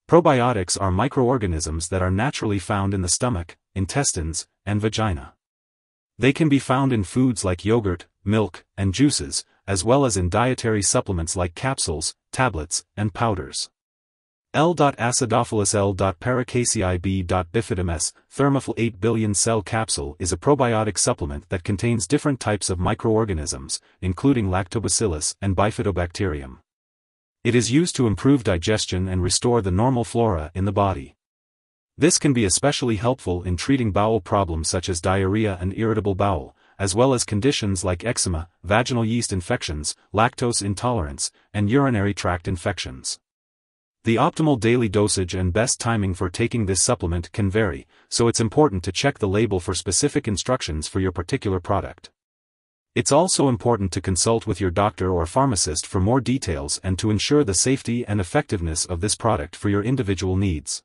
Probiotics are microorganisms that are naturally found in the stomach, intestines, and vagina. They can be found in foods like yogurt, milk, and juices, as well as in dietary supplements like capsules, tablets, and powders. L.acidophilus L.paracasei B.bifidobacterium Thermophil 8 Billion Cell Capsule is a probiotic supplement that contains different types of microorganisms, including lactobacillus and bifidobacterium. It is used to improve digestion and restore the normal flora in the body. This can be especially helpful in treating bowel problems such as diarrhea and irritable bowel, as well as conditions like eczema, vaginal yeast infections, lactose intolerance, and urinary tract infections. The optimal daily dosage and best timing for taking this supplement can vary, so it's important to check the label for specific instructions for your particular product. It's also important to consult with your doctor or pharmacist for more details and to ensure the safety and effectiveness of this product for your individual needs.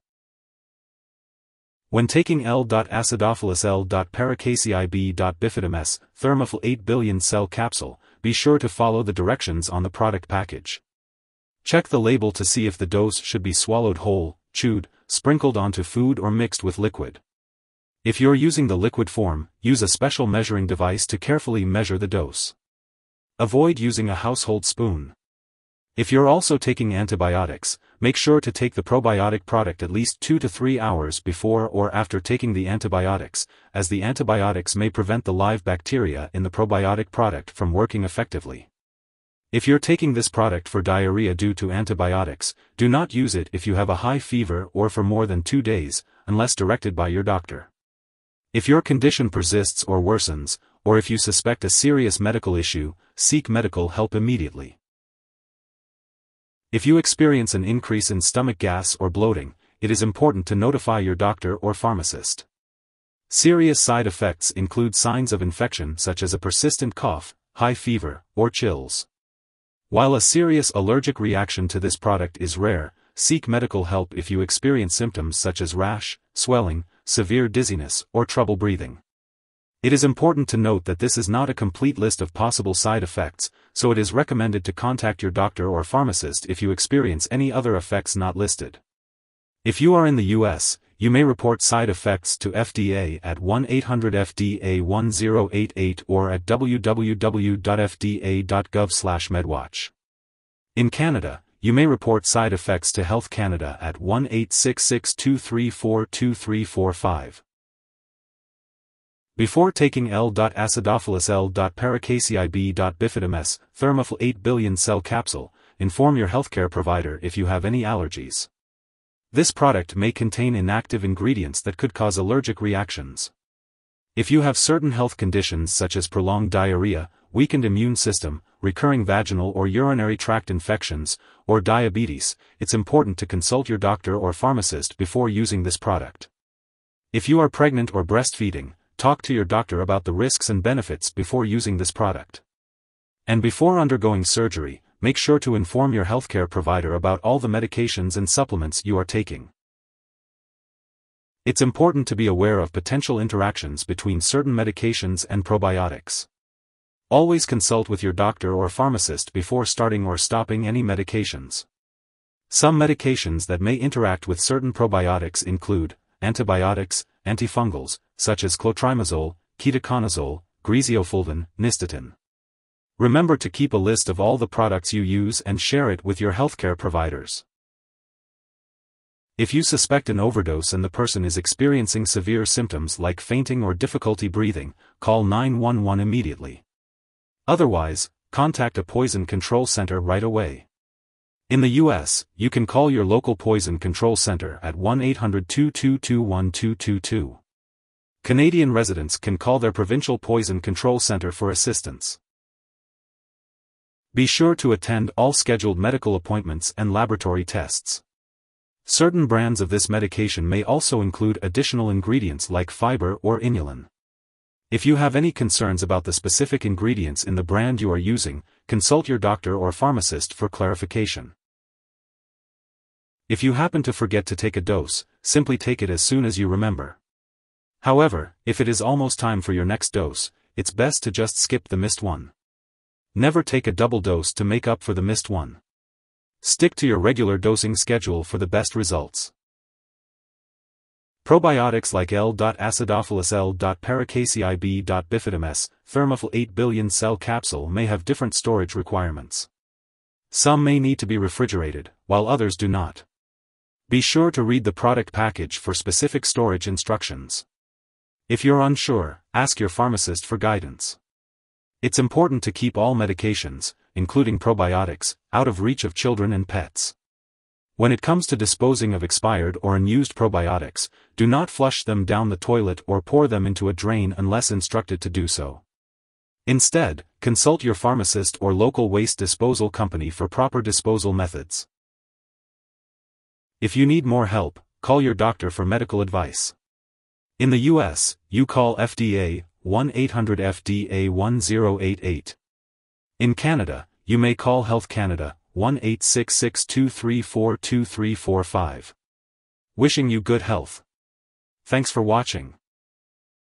When taking L.acidophilus L.paracasei B.bifidobacterium Thermophil 8 Billion Cell Capsule, be sure to follow the directions on the product package. Check the label to see if the dose should be swallowed whole, chewed, sprinkled onto food or mixed with liquid. If you're using the liquid form, use a special measuring device to carefully measure the dose. Avoid using a household spoon. If you're also taking antibiotics, make sure to take the probiotic product at least 2 to 3 hours before or after taking the antibiotics, as the antibiotics may prevent the live bacteria in the probiotic product from working effectively. If you're taking this product for diarrhea due to antibiotics, do not use it if you have a high fever or for more than 2 days, unless directed by your doctor. If your condition persists or worsens, or if you suspect a serious medical issue, seek medical help immediately. If you experience an increase in stomach gas or bloating, it is important to notify your doctor or pharmacist. Serious side effects include signs of infection such as a persistent cough, high fever, or chills. While a serious allergic reaction to this product is rare, seek medical help if you experience symptoms such as rash, swelling, severe dizziness, or trouble breathing. It is important to note that this is not a complete list of possible side effects, so it is recommended to contact your doctor or pharmacist if you experience any other effects not listed. If you are in the US, you may report side effects to FDA at 1-800-FDA-1088 or at www.fda.gov/medwatch. In Canada, you may report side effects to Health Canada at 1-866-234-2345. Before taking L.acidophilus L.paracasei B.bifidobacterium Thermophil 8 Billion Cell Capsule, inform your healthcare provider if you have any allergies. This product may contain inactive ingredients that could cause allergic reactions. If you have certain health conditions such as prolonged diarrhea, weakened immune system, recurring vaginal or urinary tract infections, or diabetes, it's important to consult your doctor or pharmacist before using this product. If you are pregnant or breastfeeding, talk to your doctor about the risks and benefits before using this product. And before undergoing surgery, make sure to inform your healthcare provider about all the medications and supplements you are taking. It's important to be aware of potential interactions between certain medications and probiotics. Always consult with your doctor or pharmacist before starting or stopping any medications. Some medications that may interact with certain probiotics include antibiotics, antifungals, such as clotrimazole, ketoconazole, griseofulvin, nystatin. Remember to keep a list of all the products you use and share it with your healthcare providers. If you suspect an overdose and the person is experiencing severe symptoms like fainting or difficulty breathing, call 911 immediately. Otherwise, contact a poison control center right away. In the US, you can call your local poison control center at 1-800-222-1222. Canadian residents can call their provincial poison control center for assistance. Be sure to attend all scheduled medical appointments and laboratory tests. Certain brands of this medication may also include additional ingredients like fiber or inulin. If you have any concerns about the specific ingredients in the brand you are using, consult your doctor or pharmacist for clarification. If you happen to forget to take a dose, simply take it as soon as you remember. However, if it is almost time for your next dose, it's best to just skip the missed one. Never take a double dose to make up for the missed one. Stick to your regular dosing schedule for the best results. Probiotics like L.acidophilus L.paracasei B.bifidobacterium, thermophil 8 billion cell capsule may have different storage requirements. Some may need to be refrigerated, while others do not. Be sure to read the product package for specific storage instructions. If you're unsure, ask your pharmacist for guidance. It's important to keep all medications, including probiotics, out of reach of children and pets. When it comes to disposing of expired or unused probiotics, do not flush them down the toilet or pour them into a drain unless instructed to do so. Instead, consult your pharmacist or local waste disposal company for proper disposal methods. If you need more help, call your doctor for medical advice. In the US, you call FDA, 1-800-FDA-1088. In Canada, you may call Health Canada, 1-866-234-2345. Wishing you good health. Thanks for watching.